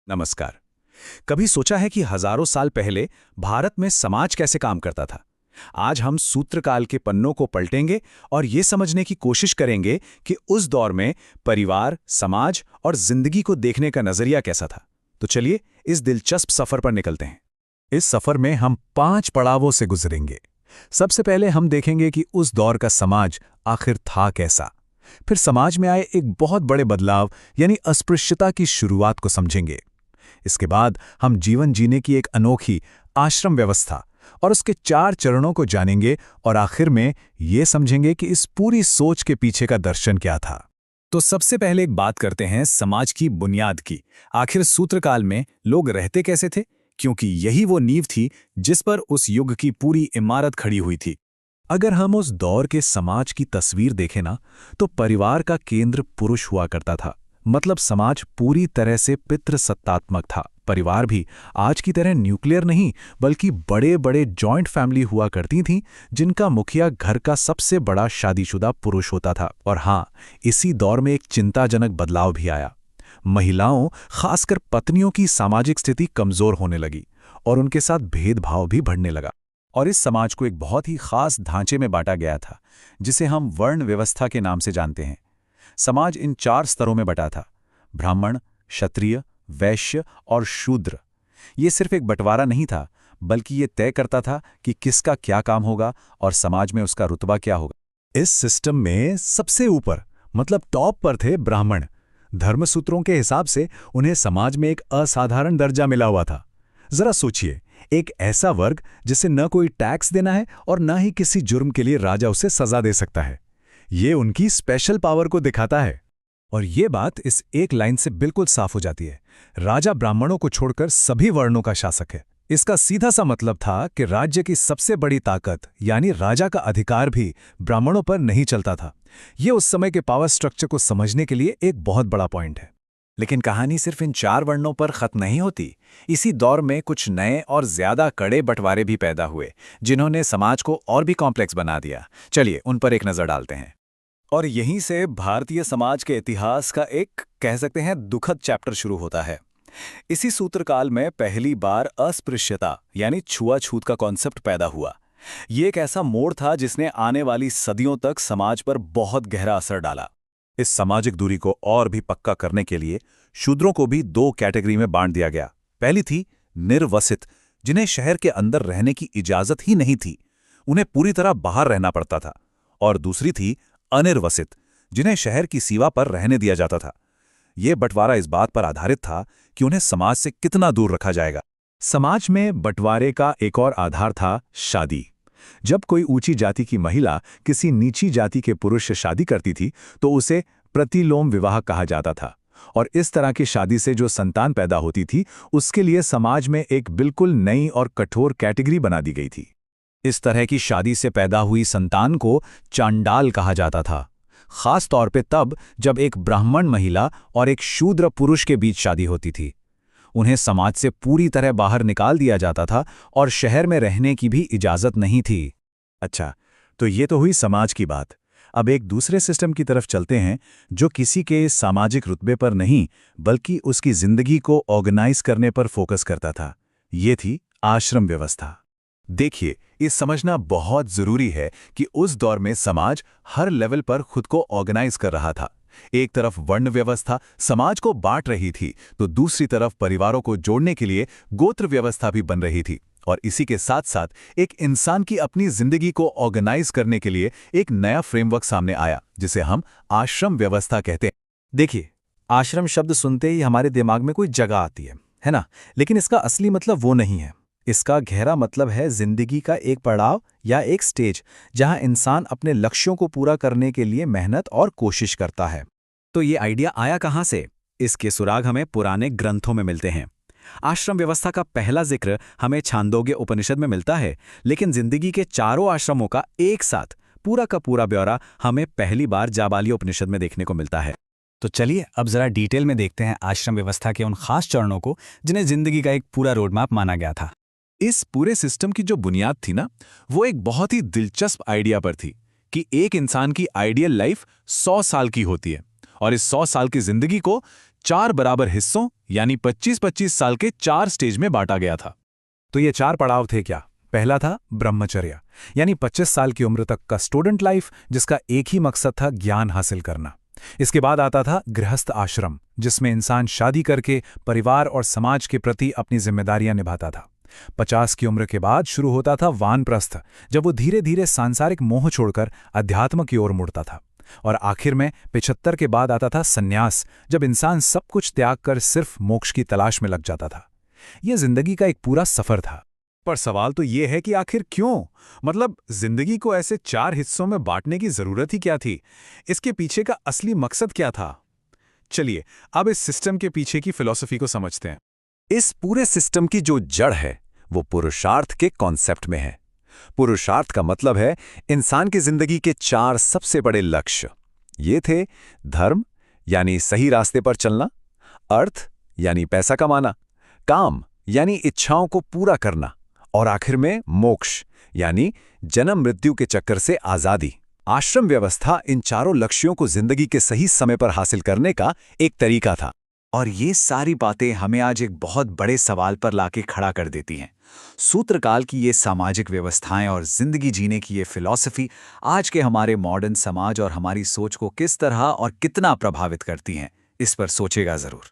नमस्कार। कभी सोचा है कि हजारों साल पहले भारत में समाज कैसे काम करता था? आज हम सूत्रकाल के पन्नों को पलटेंगे और ये समझने की कोशिश करेंगे कि उस दौर में परिवार, समाज और जिंदगी को देखने का नजरिया कैसा था। तो चलिए इस दिलचस्प सफर पर निकलते हैं। इस सफर में हम 5 पड़ावों से गुजरेंगे। सबसे पहले हम देखेंगे कि उस दौर का समाज आखिर था कैसा। फिर समाज में आए एक बहुत बड़े बदलाव यानी अस्पृश्यता की शुरुआत को समझेंगे। इसके बाद हम जीवन जीने की एक अनोखी आश्रम व्यवस्था और उसके 4 चरणों को जानेंगे और आखिर में ये समझेंगे कि इस पूरी सोच के पीछे का दर्शन क्या था। तो सबसे पहले एक बात करते हैं समाज की बुनियाद की। आखिर सूत्रकाल में लोग रहते कैसे थे, क्योंकि यही वो नींव थी जिस पर उस युग की पूरी इमारत खड़ी हुई थी। अगर हम उस दौर के समाज की तस्वीर देखें ना, तो परिवार का केंद्र पुरुष हुआ करता था। मतलब समाज पूरी तरह से पितृसत्तात्मक था। परिवार भी आज की तरह न्यूक्लियर नहीं, बल्कि बड़े बड़े जॉइंट फैमिली हुआ करती थीं, जिनका मुखिया घर का सबसे बड़ा शादीशुदा पुरुष होता था। और हाँ, इसी दौर में एक चिंताजनक बदलाव भी आया। महिलाओं, खासकर पत्नियों की सामाजिक स्थिति कमजोर होने लगी और उनके साथ भेदभाव भी बढ़ने लगा। और इस समाज को एक बहुत ही खास ढांचे में बांटा गया था, जिसे हम वर्ण व्यवस्था के नाम से जानते हैं। समाज इन 4 स्तरों में बटा था: ब्राह्मण, क्षत्रिय, वैश्य और शूद्र। ये सिर्फ एक बंटवारा नहीं था, बल्कि ये तय करता था कि किसका क्या काम होगा और समाज में उसका रुतबा क्या होगा। इस सिस्टम में सबसे ऊपर, मतलब टॉप पर थे ब्राह्मण। धर्मसूत्रों के हिसाब से उन्हें समाज में एक असाधारण दर्जा मिला हुआ था। जरा सोचिए, एक ऐसा वर्ग जिसे न कोई टैक्स देना है और न ही किसी जुर्म के लिए राजा उसे सजा दे सकता है। ये उनकी स्पेशल पावर को दिखाता है। और ये बात इस एक लाइन से बिल्कुल साफ हो जाती है: राजा ब्राह्मणों को छोड़कर सभी वर्णों का शासक है। इसका सीधा सा मतलब था कि राज्य की सबसे बड़ी ताकत यानी राजा का अधिकार भी ब्राह्मणों पर नहीं चलता था। ये उस समय के पावर स्ट्रक्चर को समझने के लिए एक बहुत बड़ा पॉइंट है। लेकिन कहानी सिर्फ इन 4 वर्णों पर खत्म नहीं होती। इसी दौर में कुछ नए और ज्यादा कड़े बंटवारे भी पैदा हुए, जिन्होंने समाज को और भी कॉम्प्लेक्स बना दिया। चलिए उन पर एक नजर डालते हैं। और यहीं से भारतीय समाज के इतिहास का एक, कह सकते हैं, दुखद चैप्टर शुरू होता है। इसी सूत्रकाल में पहली बार अस्पृश्यता यानी छुआछूत का कॉन्सेप्ट पैदा हुआ। ये एक ऐसा मोड़ था जिसने आने वाली सदियों तक समाज पर बहुत गहरा असर डाला। इस सामाजिक दूरी को और भी पक्का करने के लिए शूद्रों को भी 2 कैटेगरी में बांट दिया गया। पहली थी निर्वसित, जिन्हें शहर के अंदर रहने की इजाजत ही नहीं थी, उन्हें पूरी तरह बाहर रहना पड़ता था। और दूसरी थी अनिर्वसित, जिन्हें शहर की सीमा पर रहने दिया जाता था। यह बंटवारा इस बात पर आधारित था कि उन्हें समाज से कितना दूर रखा जाएगा। समाज में बंटवारे का एक और आधार था शादी। जब कोई ऊंची जाति की महिला किसी नीची जाति के पुरुष से शादी करती थी, तो उसे प्रतिलोम विवाह कहा जाता था। और इस तरह की शादी से जो संतान पैदा होती थी, उसके लिए समाज में एक बिल्कुल नई और कठोर कैटेगरी बना दी गई थी। इस तरह की शादी से पैदा हुई संतान को चांडाल कहा जाता था, खास तौर पे तब जब एक ब्राह्मण महिला और एक शूद्र पुरुष के बीच शादी होती थी। उन्हें समाज से पूरी तरह बाहर निकाल दिया जाता था और शहर में रहने की भी इजाजत नहीं थी। अच्छा, तो ये तो हुई समाज की बात। अब एक दूसरे सिस्टम की तरफ चलते हैं, जो किसी के सामाजिक रुतबे पर नहीं, बल्कि उसकी जिंदगी को ऑर्गेनाइज करने पर फोकस करता था। ये थी आश्रम व्यवस्था। देखिए, ये समझना बहुत जरूरी है कि उस दौर में समाज हर लेवल पर खुद को ऑर्गेनाइज कर रहा था। एक तरफ वर्ण व्यवस्था समाज को बांट रही थी, तो दूसरी तरफ परिवारों को जोड़ने के लिए गोत्र व्यवस्था भी बन रही थी। और इसी के साथ साथ एक इंसान की अपनी जिंदगी को ऑर्गेनाइज करने के लिए एक नया फ्रेमवर्क सामने आया, जिसे हम आश्रम व्यवस्था कहते हैं। देखिए, आश्रम शब्द सुनते ही हमारे दिमाग में कोई जगह आती है ना? लेकिन इसका असली मतलब वो नहीं है। इसका गहरा मतलब है जिंदगी का एक पड़ाव या एक स्टेज, जहां इंसान अपने लक्ष्यों को पूरा करने के लिए मेहनत और कोशिश करता है। तो ये आइडिया आया कहां से? इसके सुराग हमें पुराने ग्रंथों में मिलते हैं। आश्रम व्यवस्था का पहला जिक्र हमें छांदोग्य उपनिषद में मिलता है, लेकिन जिंदगी के 4 आश्रमों का एक साथ पूरा का पूरा ब्यौरा हमें पहली बार जाबाली उपनिषद में देखने को मिलता है। तो चलिए अब जरा डिटेल में देखते हैं आश्रम व्यवस्था के उन खास चरणों को, जिन्हें जिंदगी का एक पूरा रोडमैप माना गया था। इस पूरे सिस्टम की जो बुनियाद थी ना, वो एक बहुत ही दिलचस्प आइडिया पर थी कि एक इंसान की आइडियल लाइफ 100 साल की होती है और इस 100 साल की जिंदगी को 4 बराबर हिस्सों यानी 25-25 साल के 4 स्टेज में बांटा गया था। तो ये 4 पड़ाव थे क्या? पहला था ब्रह्मचर्य, यानी 25 साल की उम्र तक का स्टूडेंट लाइफ, जिसका एक ही मकसद था ज्ञान हासिल करना। इसके बाद आता था गृहस्थ आश्रम, जिसमें इंसान शादी करके परिवार और समाज के प्रति अपनी जिम्मेदारियां निभाता था। 50 की उम्र के बाद शुरू होता था वानप्रस्थ, जब वो धीरे धीरे सांसारिक मोह छोड़कर अध्यात्म की ओर मुड़ता था। और आखिर में 75 के बाद आता था संन्यास, जब इंसान सब कुछ त्याग कर सिर्फ मोक्ष की तलाश में लग जाता था। यह जिंदगी का एक पूरा सफर था। पर सवाल तो ये है कि आखिर क्यों? मतलब जिंदगी को ऐसे 4 हिस्सों में बांटने की जरूरत ही क्या थी? इसके पीछे का असली मकसद क्या था? चलिए अब इस सिस्टम के पीछे की फिलॉसफी को समझते हैं। इस पूरे सिस्टम की जो जड़ है वो पुरुषार्थ के कॉन्सेप्ट में है। पुरुषार्थ का मतलब है इंसान की जिंदगी के 4 सबसे बड़े लक्ष्य। ये थे धर्म यानी सही रास्ते पर चलना, अर्थ यानी पैसा कमाना, काम यानी इच्छाओं को पूरा करना, और आखिर में मोक्ष यानी जन्म मृत्यु के चक्कर से आजादी। आश्रम व्यवस्था इन चारों लक्ष्यों को जिंदगी के सही समय पर हासिल करने का एक तरीका था। और ये सारी बातें हमें आज एक बहुत बड़े सवाल पर लाके खड़ा कर देती हैं। सूत्रकाल की ये सामाजिक व्यवस्थाएं और जिंदगी जीने की ये फिलॉसफी आज के हमारे मॉडर्न समाज और हमारी सोच को किस तरह और कितना प्रभावित करती हैं, इस पर सोचेगा जरूर।